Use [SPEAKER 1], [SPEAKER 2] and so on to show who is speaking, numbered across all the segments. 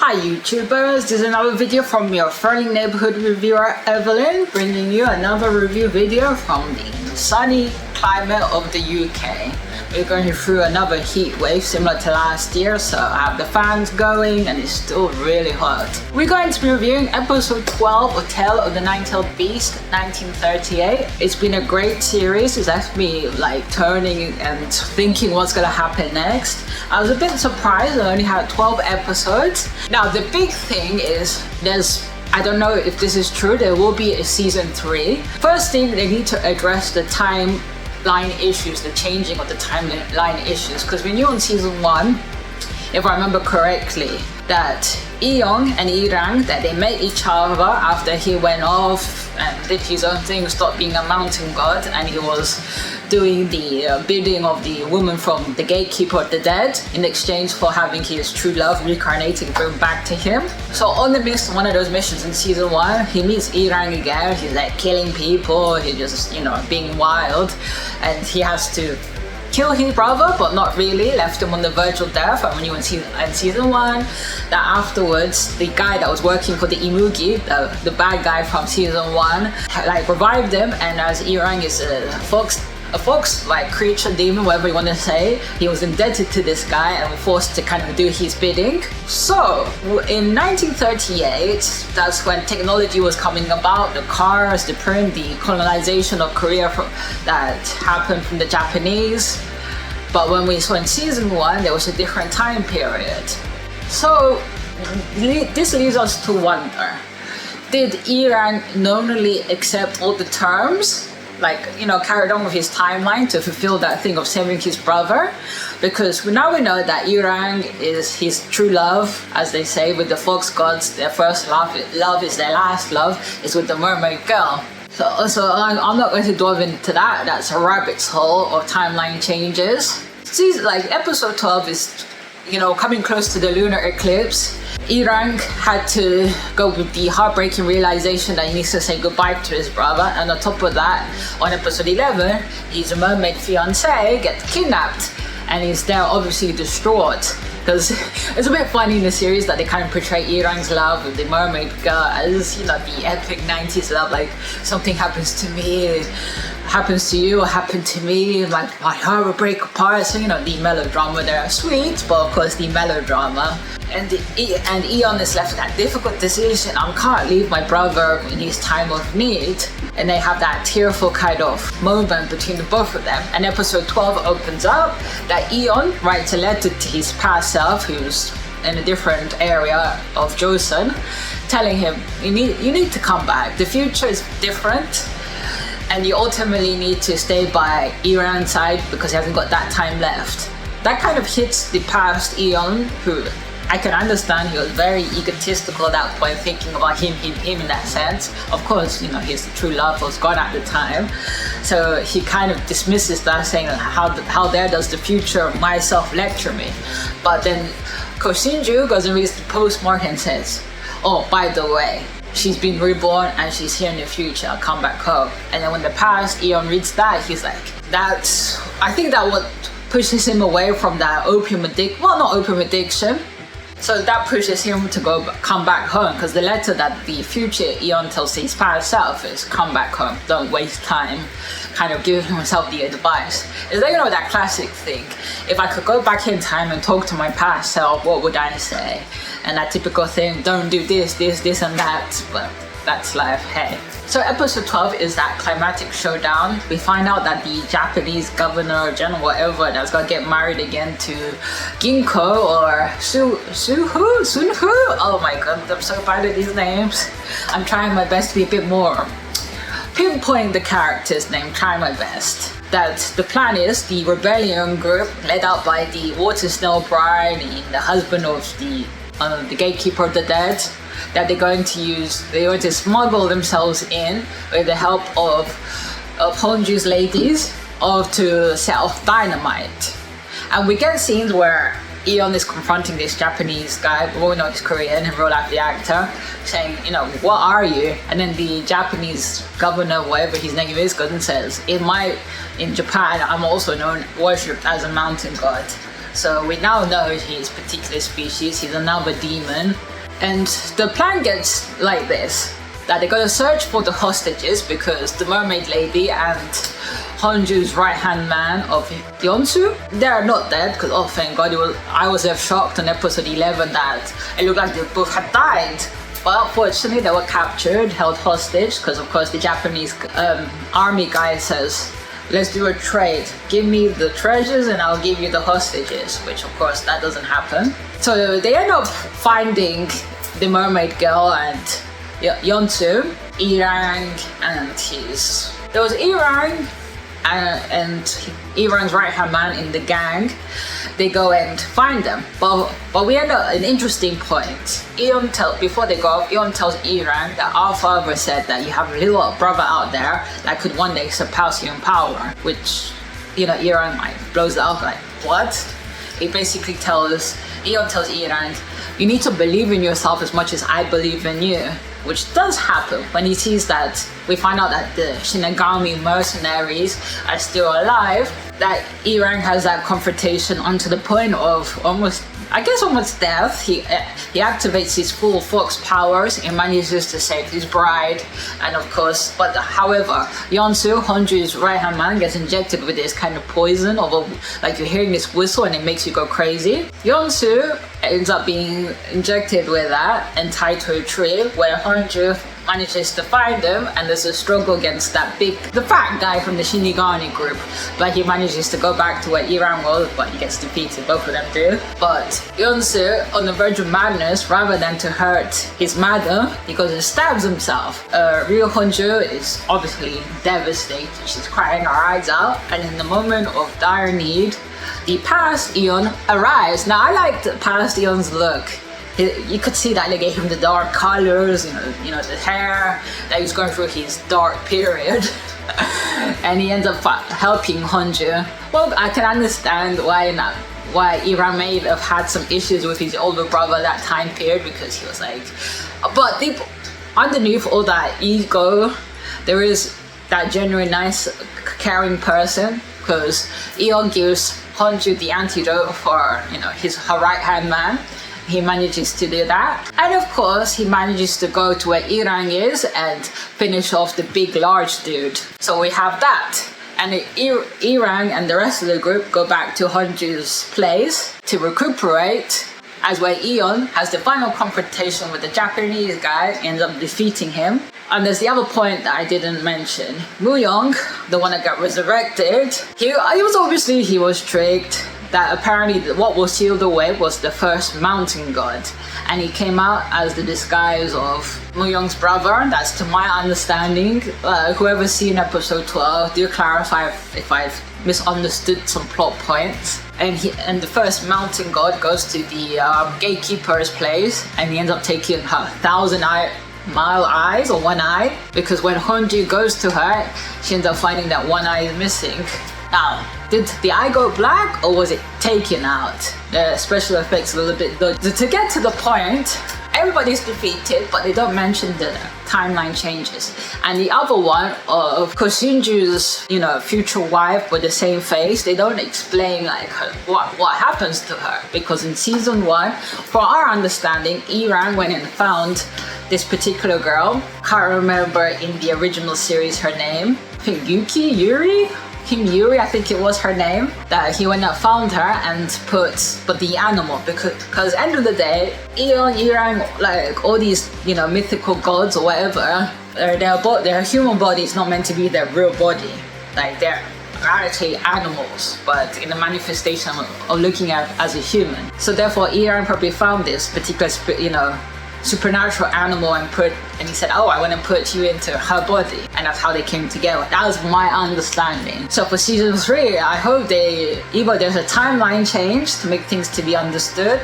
[SPEAKER 1] Hi YouTubers, this is another video from your friendly neighborhood reviewer Evelyn, bringing you another review video from the sunny climate of the UK. We're going through another heat wave similar to last year, so I have the fans going and it's still really hot. We're going to be reviewing episode 12 of Tale of the Nine-Tailed Beast 1938. It's been a great series. It's left me like turning and thinking what's gonna happen next. I was a bit surprised I only had 12 episodes. Now the big thing is I don't know if this is true, there will be a season 3. First thing, they need to address the timeline issues, the changing of the timeline issues, because we knew in season 1, if I remember correctly, that Eon and Irang, that they met each other after he went off and did his own thing, stopped being a mountain god, and he was doing the bidding of the woman from the gatekeeper of the dead in exchange for having his true love reincarnated and bring back to him. So on the midst of one of those missions in season 1, he meets Irang again. He's like killing people, he's just, you know, being wild, and he has to kill his brother, but not really, left him on the verge of death. And when you in season 1, that afterwards the guy that was working for the Imugi, the bad guy from season 1, like revived him, and as Irang is a fox like creature, demon, whatever you want to say, he was indebted to this guy and was forced to kind of do his bidding. So in 1938, that's when technology was coming about, the cars, the print, the colonization of Korea that happened from the Japanese. But when we saw in season 1, there was a different time period. So this leads us to wonder, did Irang normally accept all the terms, like, you know, carried on with his timeline to fulfill that thing of saving his brother? Because now we know that Irang is his true love, as they say, with the fox gods. Their first love is their last love, is with the mermaid girl. So I'm not going to dive into that. That's a rabbit's hole of timeline changes. See, like episode 12 is, you know, coming close to the lunar eclipse. Irang had to go with the heartbreaking realization that he needs to say goodbye to his brother, and on top of that, on episode 11, his mermaid fiancé gets kidnapped, and he's there obviously distraught. Because it's a bit funny in the series that they kind of portray Irang's love with the mermaid girl as, you know, the epic 90s love, like something happens to me, happens to you, or happened to me, like my heart will break apart. So, you know, the melodrama there are sweet, but of course the melodrama. And Eon is left with that difficult decision. I can't leave my brother in his time of need. And they have that tearful kind of moment between the both of them. And episode 12 opens up that Eon writes a letter to his past self, who's in a different area of Joseon, telling him, you need to come back. The future is different, and you ultimately need to stay by Irang's side because he hasn't got that time left. That kind of hits the past Eon, who I can understand he was very egotistical at that point, thinking about him in that sense. Of course, you know, his true love was gone at the time. So he kind of dismisses that, saying, how dare does the future of myself lecture me? But then Ko Shinju goes and reads the postmark and says, oh, by the way, she's been reborn and she's here in the future, come back home. And then when the past Eon reads that, he's like, I think that what pushes him away from that opium addiction, well, not opium addiction. So that pushes him to come back home, because the letter that the future Eon tells his past self is, come back home, don't waste time, kind of giving himself the advice. Is that, you know, that classic thing, if I could go back in time and talk to my past self, what would I say? And that typical thing, don't do this and that, but that's life, hey. So episode 12 is that climactic showdown. We find out that the Japanese governor, general, whatever, that's gonna get married again to Ginko or Sunhu. Oh my god, I'm so bad at these names. I'm trying my best to be a bit more pinpointing the character's name, trying my best. That the plan is the rebellion group led out by the Water Snow Bride and the husband of the gatekeeper of the dead, that they're going to smuggle themselves in with the help of Honju's ladies to set off dynamite. And we get scenes where Eon is confronting this Japanese guy, we know he's Korean in real life, the actor, saying, you know, what are you? And then the Japanese governor, whatever his name is, goes and says, in Japan, I'm also worshipped as a mountain god. So we now know he's a particular species, he's another demon. And the plan gets like this, that they're gonna search for the hostages because the mermaid lady and Honju's right-hand man of Yeonsu, they're not dead because, oh thank god, I was shocked on episode 11 that it looked like they both had died. But unfortunately they were captured, held hostage, because of course the Japanese army guy says, let's do a trade. Give me the treasures and I'll give you the hostages, which of course that doesn't happen. So they end up finding the mermaid girl and Yeonsu, Irang and there was Irang and Irang's right-hand man in the gang. They go and find them, but we end up at an interesting point. Before they go off, Eon tells Irang that our father said that you have a little brother out there that could one day surpass you in power, which, you know, Irang like blows it up like, what? He basically Eon tells Irang, you need to believe in yourself as much as I believe in you, which does happen when he sees that we find out that the Shinigami mercenaries are still alive, that Irang has that confrontation onto the point of almost death. He activates his full fox powers and manages to save his bride, and of course, however, Yeonsu, Honju's right-hand man, gets injected with this kind of poison, like you're hearing this whistle and it makes you go crazy. Yeonsu ends up being injected with that and tied to a tree, where Honju manages to find him, and there's a struggle against the fat guy from the Shinigami group, but he manages to go back to where Irang was, but he gets defeated, both of them do. But Yeonsu, on the verge of madness, rather than to hurt his madam, he goes and stabs himself. Real Honju is obviously devastated, she's crying her eyes out, and in the moment of dire need, the past Eon arrives. Now I liked past Eon's look. You could see that they gave him the dark colors, you know, the hair, that he was going through his dark period. And he ends up helping Honju. Well, I can understand why Irang may have had some issues with his older brother that time period, because he was like, but underneath all that ego, there is that genuine nice caring person, because Eon gives Honju the antidote for, you know, her right-hand man. He manages to do that, and of course he manages to go to where Irang is and finish off the big large dude. So we have that, and Irang and the rest of the group go back to Honju's place to recuperate, as where Eon has the final confrontation with the Japanese guy, ends up defeating him. And there's the other point that I didn't mention. Muyong, the one that got resurrected, he was tricked that apparently what will seal the way was the first mountain god, and he came out as the disguise of Muyong's brother. That's to my understanding. Whoever's seen episode 12, do clarify if I've misunderstood some plot points. And the first mountain god goes to the gatekeeper's place, and he ends up taking her 1,000-mile eyes, or one eye, because when Honju goes to her, she ends up finding that one eye is missing. Now, did the eye go black, or was it taken out? The special effects a little bit good. To get to the point, everybody's defeated, but they don't mention the timeline changes. And the other one of Kosinju's, you know, future wife with the same face, they don't explain like what happens to her, because in season 1, for our understanding, Irang went and found this particular girl. Can't remember in the original series her name. I think Kim Yuri, I think it was her name, that he went and found her and put the animal, because end of the day, Eon, Irang, like all these, you know, mythical gods or whatever, their human body is not meant to be their real body. Like they're actually animals, but in the manifestation of looking at as a human. So therefore, Irang probably found this particular, you know, supernatural animal and he said, oh, I want to put you into her body, and that's how they came together. That was my understanding. So for season 3, I hope either there's a timeline change to make things to be understood,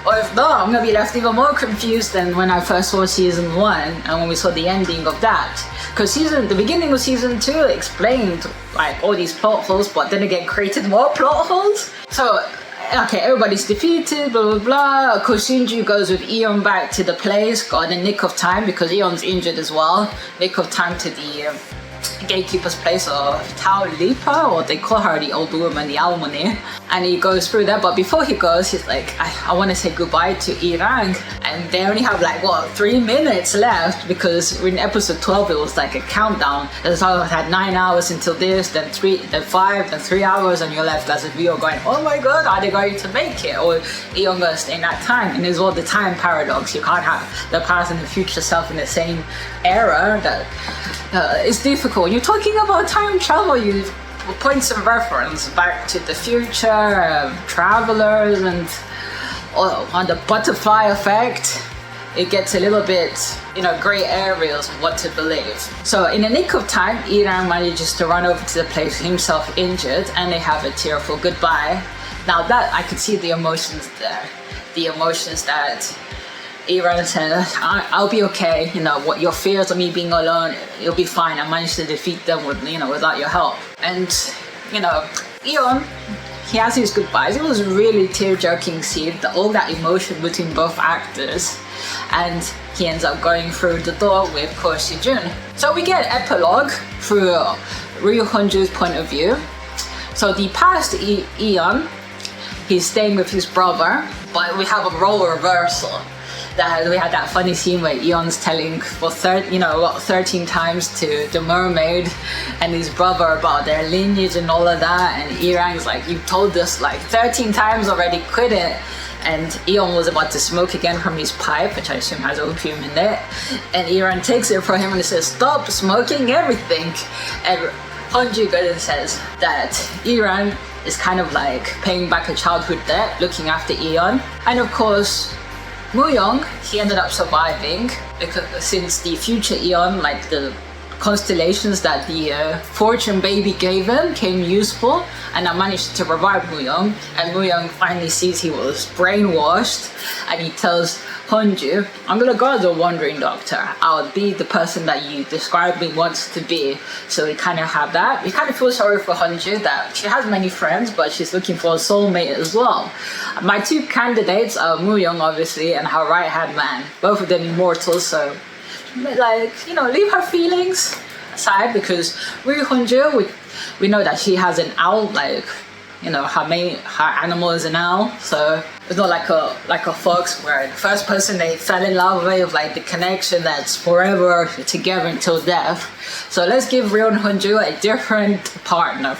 [SPEAKER 1] or if not, I'm gonna be left even more confused than when I first saw season 1 and when we saw the ending of that. Because the beginning of season 2 explained like all these plot holes, but then again created more plot holes. So okay, everybody's defeated, blah blah blah. Kosinju goes with Eon back to the place, got in the nick of time because Eon's injured as well. Nick of time to gatekeeper's place of Tao Lipa, or they call her the old woman, the Almoni, and he goes through that. But before he goes, he's like, I want to say goodbye to Irang, and they only have like 3 minutes left, because in episode 12 it was like a countdown. It's all had 9 hours until this, then 5, then 3 hours, and you're left as a viewer going, oh my god, are they going to make it, or Eon gonna stay in that time? And there's all the time paradox. You can't have the past and the future self in the same era. That it's difficult. You're talking about time travel, you points of reference back to the future, travelers, and on the butterfly effect. It gets a little bit, gray areas of what to believe. So in the nick of time, Irang manages to run over to the place, himself injured, and they have a tearful goodbye. Now that I could see the emotions there, the emotions that Irang said, I'll be okay, what your fears of me being alone, you'll be fine. I managed to defeat them without your help. And, Eon, he has his goodbyes. It was a really tear-jerking scene, all that emotion between both actors. And he ends up going through the door with Ko Si-jun. So we get an epilogue through Ryu Hunju's point of view. So the past Eon, he's staying with his brother, but we have a role reversal. That we had that funny scene where Eon's telling for 13 times to the mermaid and his brother about their lineage and all of that, and Irang's like, you've told us like 13 times already, quit it. And Eon was about to smoke again from his pipe, which I assume has opium in it, and Irang takes it from him and says, stop smoking everything. And Hunju goes and says that Irang is kind of like paying back a childhood debt, looking after Eon. And of course, Mu-young, he ended up surviving, because since the future Eon, like the constellations that the fortune baby gave him, came useful, and I managed to revive Mu-young. And Mu-young finally sees he was brainwashed, and he tells Hunju, I'm gonna go as a wandering doctor. I'll be the person that you described me wants to be. So we kind of have that. We kind of feel sorry for Hunju that she has many friends, but she's looking for a soulmate as well. My two candidates are Mu-young, obviously, and her right-hand man. Both of them immortal, so leave her feelings aside, because Ryu Hunju, we know that she has an owl, her animal is an owl, so it's not like a fox where the first person they fell in love with, like the connection that's forever together until death. So let's give Ryu Hunju a different partner,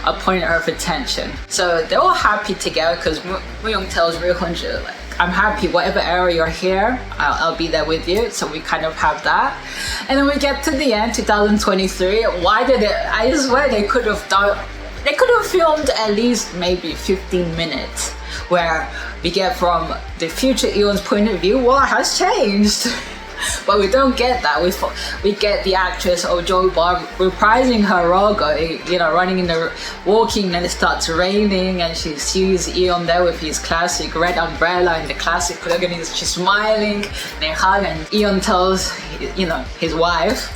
[SPEAKER 1] a point of attention. So they're all happy together, because Mu-young tells Ryu Hunju, like, I'm happy, whatever area you're here, I'll be there with you. So we kind of have that. And then we get to the end, 2023. Why did it? I swear they could have filmed at least maybe 15 minutes where we get from the future Eon's point of view what has changed. But we don't get that. We get the actress Joy Bob reprising her role, running walking, and it starts raining, and she sees Eon there with his classic red umbrella and the classic look, and she's smiling, they hug, and Eon tells his wife,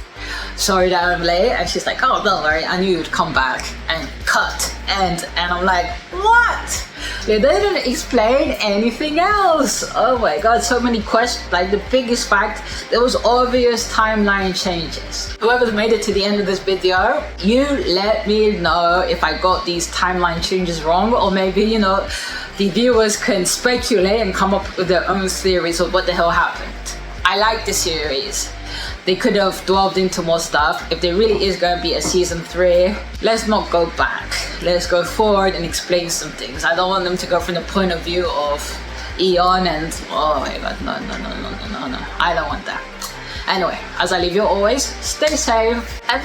[SPEAKER 1] sorry that I'm late, and she's like, oh, don't worry, I knew you'd come back. And cut, and I'm like, what? They didn't explain anything else. Oh my god, so many questions. Like, the biggest fact, there was obvious timeline changes. Whoever's made it to the end of this video, you let me know if I got these timeline changes wrong, or maybe the viewers can speculate and come up with their own theories of what the hell happened. I like the series. They could have delved into more stuff. If there really is going to be a season 3, let's not go back. Let's go forward and explain some things. I don't want them to go from the point of view of Eon and, oh my god, no. I don't want that. Anyway, as I leave you always, stay safe and